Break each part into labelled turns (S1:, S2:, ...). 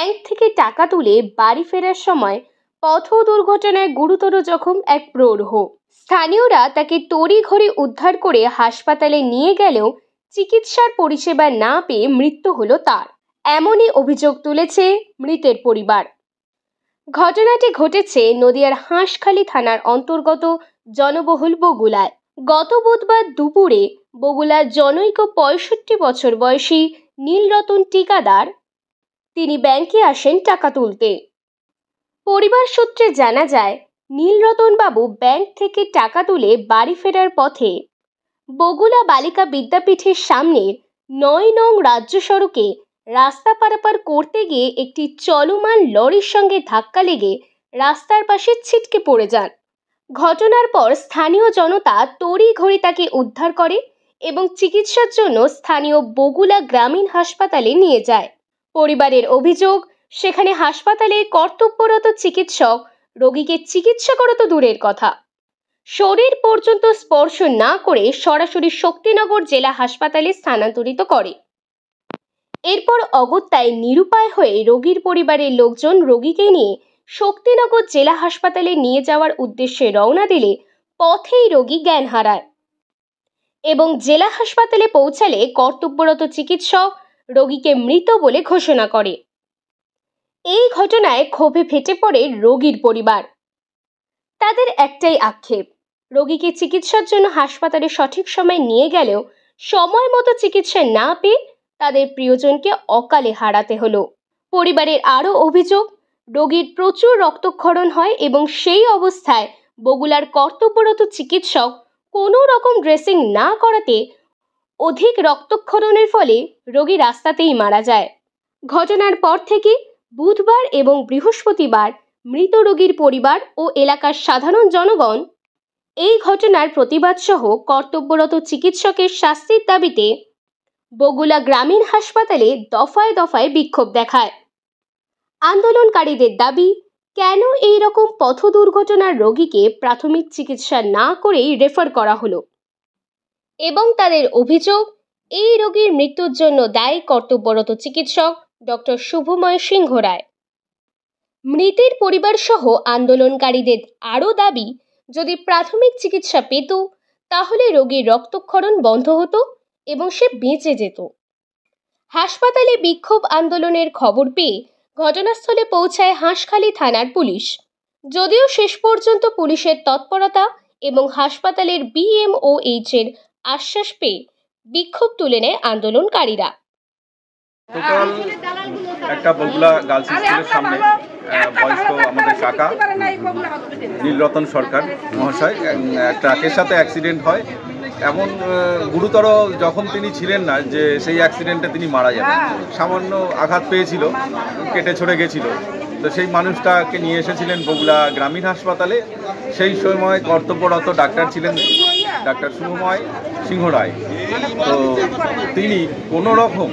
S1: Bank থেকে টাকা তুলে বাড়ি ফেরার সময় পথ দুর্ঘটনায় গুরুতর জখম এক প্রৌঢ়। স্থানীয়রা তাকে তড়িঘড়ি উদ্ধার করে হাসপাতালে নিয়ে গেলেও চিকিৎসার পরিষেবা না পেয়ে মৃত্যু হলো তার। এমনই অভিযোগ তুলেছে মৃতের পরিবার। ঘটনাটি ঘটেছে নদিয়ার হাঁসখালি থানার অন্তর্গত জনবহুল বগুলায়। গত বুধবার দুপুরে বগুলার জনৈক ৬৫ বছর বয়সী নীলরতন টিকাদার তিনি ব্যাংকে আসেন টাকা তুলতে। পরিবার সূত্রে জানা যায়, নীলরতন বাবু ব্যাংক থেকে টাকা তুলে বাড়ি ফেরার পথে বগুলা বালিকা বিদ্যাপীঠের সামনের ৯ নং রাজ্য সড়কে রাস্তা পারাপার করতে গিয়ে একটি চলমান লরির সঙ্গে ধাক্কা লেগে রাস্তার পাশে ছিটকে পড়ে যান। ঘটনার পর স্থানীয় জনতা তড়িঘড়ি তাকে উদ্ধার করে এবং চিকিৎসার জন্য স্থানীয় বগুলা গ্রামীণ হাসপাতালে নিয়ে যায়। পরিবারের অভিযোগ, সেখানে হাসপাতালে কর্তব্যরত চিকিৎসক রোগীকে চিকিৎসা করা তো দূরের কথা, শরীর পর্যন্ত স্পর্শ না করে সরাসরি শক্তিনগর জেলা হাসপাতালে স্থানান্তরিত করে। এরপর অগত্যায় নিরুপায় হয়ে রোগীর পরিবারের লোকজন রোগীকে নিয়ে শক্তিনগর জেলা হাসপাতালে নিয়ে যাওয়ার উদ্দেশ্যে রওনা দিলে পথেই রোগী জ্ঞান হারায় এবং জেলা হাসপাতালে পৌঁছালে কর্তব্যরত চিকিৎসক রোগীকে মৃত বলে ঘোষণা করে। এই ঘটনায় ক্ষোভে ফেটে পড়ে রোগীর পরিবার। তাদের একটাই আক্ষেপ, রোগীকে চিকিৎসার জন্য হাসপাতালে সঠিক সময় নিয়ে গেলেও সময় মতো চিকিৎসা না পেয়ে তাদের প্রিয়জনকে অকালে হারাতে হলো। পরিবারের আরও অভিযোগ, রোগীর প্রচুর রক্তক্ষরণ হয় এবং সেই অবস্থায় বগুলার কর্তব্যরত চিকিৎসক কোনো রকম ড্রেসিং না করাতে অধিক রক্তক্ষরণের ফলে রোগী রাস্তাতেই মারা যায়। ঘটনার পর থেকে বুধবার এবং বৃহস্পতিবার মৃত রোগীর পরিবার ও এলাকার সাধারণ জনগণ এই ঘটনার প্রতিবাদ সহ কর্তব্যরত চিকিৎসকের শাস্তির দাবিতে বগুলা গ্রামীণ হাসপাতালে দফায় দফায় বিক্ষোভ দেখায়। আন্দোলনকারীদের দাবি, কেন এই রকম পথ দুর্ঘটনার রোগীকে প্রাথমিক চিকিৎসা না করেই রেফার করা হলো এবং তাদের অভিযোগ, এই রোগীর মৃত্যুর জন্য দায়ী কর্তব্যরত চিকিৎসক ডক্টর শুভময় সিংহ রায়। মৃতের পরিবার সহ আন্দোলনকারীদের আরও দাবি, যদি প্রাথমিক চিকিৎসা পেত তাহলে রোগীর রক্তক্ষরণ বন্ধ হতো এবং সে বেঁচে যেত। হাসপাতালে বিক্ষোভ আন্দোলনের খবর পেয়ে ঘটনাস্থলে পৌঁছায় হাঁসখালি থানার পুলিশ। যদিও শেষ পর্যন্ত পুলিশের তৎপরতা এবং হাসপাতালের BMOH এর আশ্বাস পেয়ে বিক্ষোভ তুলে নেয় আন্দোলনকারীরা।
S2: একটা বগুলা গার্লস স্কুলের সামনে বয়স্ক আমাদের কাকা নীলরতন সরকার মহাশয় ট্রাকের সাথে অ্যাক্সিডেন্ট হয়। এমন গুরুতর জখম তিনি ছিলেন না যে সেই অ্যাক্সিডেন্টে তিনি মারা যান। সামান্য আঘাত পেয়েছিল, কেটে ছড়ে গেছিল। তো সেই মানুষটাকে নিয়ে এসেছিলেন বগুলা গ্রামীণ হাসপাতালে। সেই সময় কর্তব্যরত ডাক্তার ছিলেন ডাক্তার শুভময় সিংহ রায়। তো তিনি কোনো রকম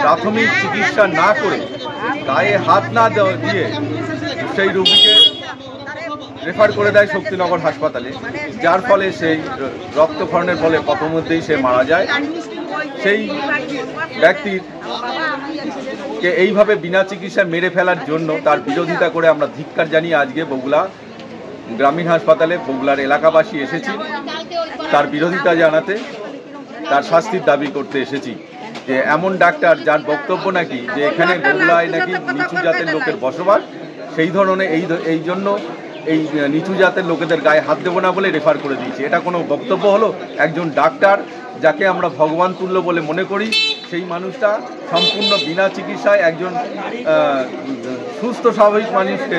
S2: প্রাথমিক চিকিৎসা না করে, গায়ে হাত না দিয়ে সেই রোগীকে রেফার করে দেয় শক্তিনগর হাসপাতালে, যার ফলে সেই রক্তক্ষরণের ফলে পথমধ্যেই সে মারা যায়। সেই ব্যক্তিকে এইভাবে বিনা চিকিৎসায় মেরে ফেলার জন্য তার বিরোধিতা করে আমরা ধিক্কার জানিয়ে আজকে বগুলা গ্রামীণ হাসপাতালে বগুলার এলাকাবাসী এসেছি তার বিরোধিতা জানাতে, তার শাস্তির দাবি করতে এসেছি। যে এমন ডাক্তার যার বক্তব্য নাকি যে এখানে বগুলায় নাকি নিচু জাতের লোকের বসবাস, সেই ধরনের এই জন্য এই নিচু জাতের লোকেদের গায়ে হাত দেবো না বলে রেফার করে দিয়েছে। এটা কোনো বক্তব্য হলো? একজন ডাক্তার যাকে আমরা ভগবান তুল্য বলে মনে করি, সেই মানুষটা সম্পূর্ণ বিনা চিকিৎসায় একজন সুস্থ স্বাভাবিক মানুষকে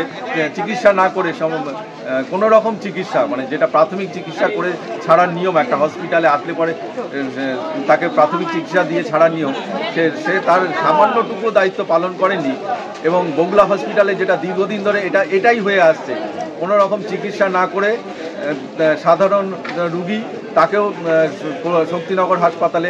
S2: চিকিৎসা না করে কোনো রকম চিকিৎসা, মানে যেটা প্রাথমিক চিকিৎসা করে ছাড়ার নিয়ম, একটা হসপিটালে আসলে পরে তাকে প্রাথমিক চিকিৎসা দিয়ে ছাড়ার নিয়ম, সে তার সামান্যটুকু দায়িত্ব পালন করেনি। এবং বগুলা হসপিটালে যেটা দীর্ঘদিন ধরে এটাই হয়ে আসছে, কোনো রকম চিকিৎসা না করে সাধারণ রুগী তাকেও শক্তিনগর হাসপাতালে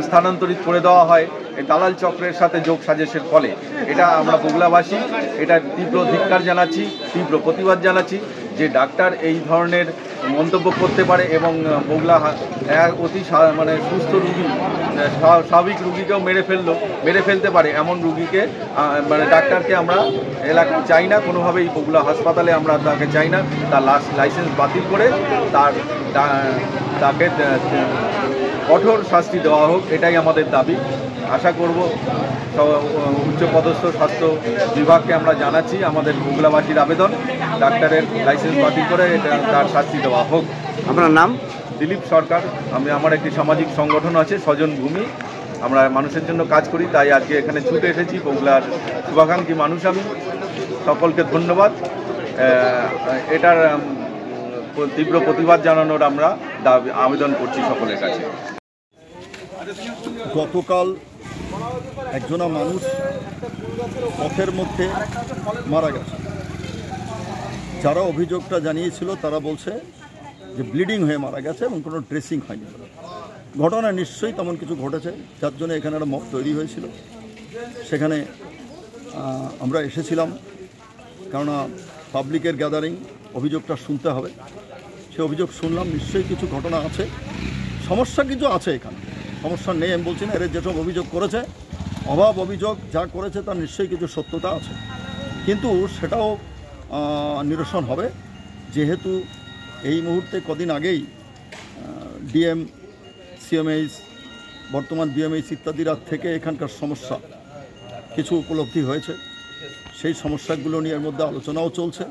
S2: স্থানান্তরিত করে দেওয়া হয় এই দালাল চক্রের সাথে যোগ সাজেশের ফলে। এটা আমরা বগুলাবাসী এটা তীব্র ধিক্কার জানাচ্ছি, তীব্র প্রতিবাদ জানাচ্ছি। যে ডাক্তার এই ধরনের মন্তব্য করতে পারে এবং বগুলা অতি মানে সুস্থ রুগী, স্বাভাবিক রুগীকেও মেরে ফেলতে পারে এমন রুগীকে মানে ডাক্তারকে আমরা এলাকায় চাই না, কোনোভাবেই বগুলা হাসপাতালে আমরা তাকে চাই না। তার লাইসেন্স বাতিল করে তাকে কঠোর শাস্তি দেওয়া হোক, এটাই আমাদের দাবি। আশা করব উচ্চপদস্থ স্বাস্থ্য বিভাগকে আমরা জানাচ্ছি আমাদের বগুলাবাসীর আবেদন, ডাক্তারের লাইসেন্স বাতিল করে তার শাস্তি দেওয়া হোক।
S3: আপনার নাম?
S2: দিলীপ সরকার। আমার একটি সামাজিক সংগঠন আছে স্বজন ভূমি, আমরা মানুষের জন্য কাজ করি, তাই আজকে এখানে ছুটে এসেছি। বগুলার শুভাকাঙ্ক্ষী মানুষ আমি, সকলকে ধন্যবাদ। এটার তীব্র প্রতিবাদ জানানোর আমরা আবেদন করছি সকলের কাছে।
S4: গতকাল একজনা মানুষ পথের মধ্যে মারা গেছে। যারা অভিযোগটা জানিয়েছিল তারা বলছে যে ব্লিডিং হয়ে মারা গেছে এবং কোনো ড্রেসিং হয়নি। ঘটনা নিশ্চয়ই তেমন কিছু ঘটেছে, যার জন্য এখানে একটা মব তৈরি হয়েছিল। সেখানে আমরা এসেছিলাম, কেননা পাবলিকের গ্যাদারিং, অভিযোগটা শুনতে হবে। সে অভিযোগ শুনলাম, নিশ্চয়ই কিছু ঘটনা আছে, সমস্যা কিছু আছে এখানে, সমস্যা নেই আমি বলছি না। এর যেসব অভিযোগ করেছে, অভাব অভিযোগ যা করেছে তার নিশ্চয়ই কিছু সত্যতা আছে, কিন্তু সেটাও নিরসন হবে। যেহেতু এই মুহূর্তে কদিন আগেই ডিএম, সিএমএইচ, বর্তমান বিএমএইচ ইত্যাদিরা থেকে এখানকার সমস্যা কিছু উপলব্ধি হয়েছে, সেই সমস্যাগুলো নিয়ে এর মধ্যে আলোচনাও চলছে।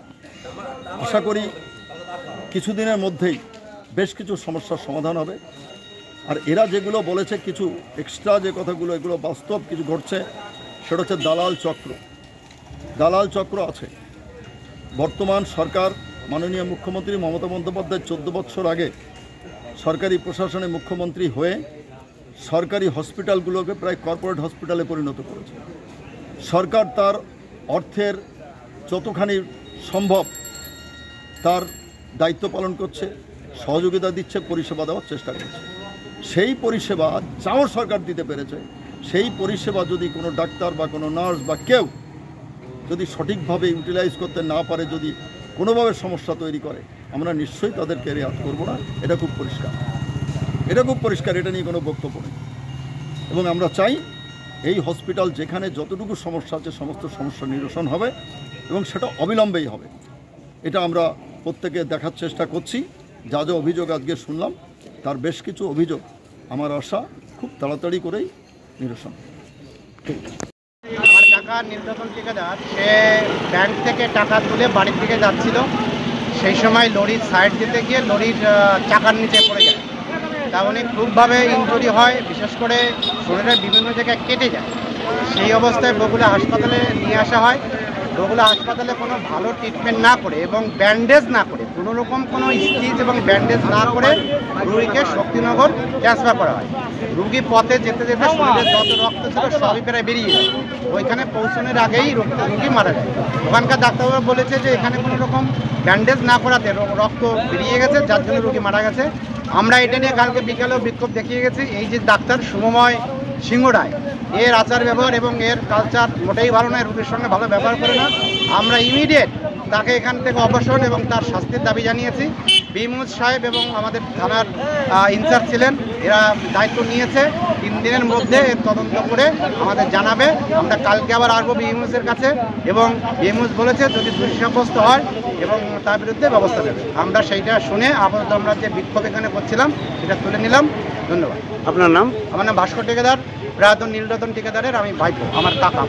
S4: আশা করি কিছুদিনের মধ্যেই বেশ কিছু সমস্যার সমাধান হবে। আর এরা যেগুলো বলেছে কিছু এক্সট্রা যে কথাগুলো, এগুলো বাস্তব কিছু ঘটছে। সেটা হচ্ছে দালাল চক্র আছে। বর্তমান সরকার, মাননীয় মুখ্যমন্ত্রী মমতা বন্দ্যোপাধ্যায় 14 বছর আগে সরকারি প্রশাসনে মুখ্যমন্ত্রী হয়ে সরকারি হসপিটালগুলোকে প্রায় কর্পোরেট হসপিটালে পরিণত করেছে। সরকার তার অর্থের যতখানি সম্ভব তার দায়িত্ব পালন করছে, সহযোগিতা দিচ্ছে, পরিষেবা দেওয়ার চেষ্টা করছে। সেই পরিষেবা যাও সরকার দিতে পেরেছে, সেই পরিষেবা যদি কোনো ডাক্তার বা কোনো নার্স বা কেউ যদি সঠিকভাবে ইউটিলাইজ করতে না পারে, যদি কোনোভাবে সমস্যা তৈরি করে, আমরা নিশ্চয়ই তাদেরকে রেয়াত করব না। এটা খুব পরিষ্কার, এটা নিয়ে কোনো বক্তব্য নেই। এবং আমরা চাই এই হসপিটাল যেখানে যতটুকু সমস্যা আছে সমস্ত সমস্যা নিরসন হবে এবং সেটা অবিলম্বেই হবে। এটা আমরা প্রত্যেকে দেখার চেষ্টা করছি। যা যা অভিযোগ আজকে শুনলাম, তার বেশ কিছু অভিযোগ আমার আশা খুব তাড়াতাড়ি করেই নিরসন।
S3: আমার কাকা নীলরতন ঠিকাদার, সে ব্যাংক থেকে টাকা তুলে বাড়ির দিকে যাচ্ছিল। সেই সময় লরির সাইড দিতে গিয়ে লরির চাকার নিচে পড়ে যায়। তা অনেক খুবভাবে ইনজুরি হয়, বিশেষ করে শরীরের বিভিন্ন জায়গায় কেটে যায়। সেই অবস্থায় বগুলা হাসপাতালে নিয়ে আসা হয়। বগুলা হাসপাতালে কোনো ভালো ট্রিটমেন্ট না করে এবং ব্যান্ডেজ না করে, কোনো রকম কোনো স্টিচ এবং ব্যান্ডেজ না করে রুগীকে শক্তিনগর ট্রান্সফার করা হয়। রুগী পথে যেতে যেতে শরীরের যত রক্ত ছিল সবই প্রায় বেরিয়ে যায়। ওইখানে পৌঁছানোর আগেই রুগী মারা যায়। ওখানকার ডাক্তারবাবু বলেছে যে এখানে কোনো রকম ব্যান্ডেজ না করাতে রক্ত বেরিয়ে গেছে, যার জন্য রুগী মারা গেছে। আমরা এটা নিয়ে কালকে বিকালেও বিক্ষোভ দেখিয়ে গেছি। এই যে ডাক্তার শুভময় সিংহ রায়, এর আচার ব্যবহার এবং এর কালচার মোটেই ভালো নয়, রুগীর সঙ্গে ভালো ব্যবহার করে না। আমরা ইমিডিয়েট তাকে এখান থেকে অপসারণ এবং তার শাস্তির দাবি জানিয়েছি। বিমুজ সাহেব এবং আমাদের থানার ইনচার্জ ছিলেন, এরা দায়িত্ব নিয়েছে। 3 দিনের মধ্যে এর তদন্ত করে আমাদের জানাবে। আমরা কালকে আবার আসবো বিমুজের কাছে এবং বিমুজ বলেছে যদি দোষী সাব্যস্ত হয় এবং তার বিরুদ্ধে ব্যবস্থা নেবে। আমরা সেইটা শুনে আপাতত আমরা যে বিক্ষোভ এখানে করছিলাম সেটা তুলে নিলাম। ধন্যবাদ।
S5: আপনার নাম?
S3: আমার নাম ভাস্কর ঠিকাদার, প্রয়াত নীলরতন ঠিকাদারের আমি ভাইপো, আমার কাকা।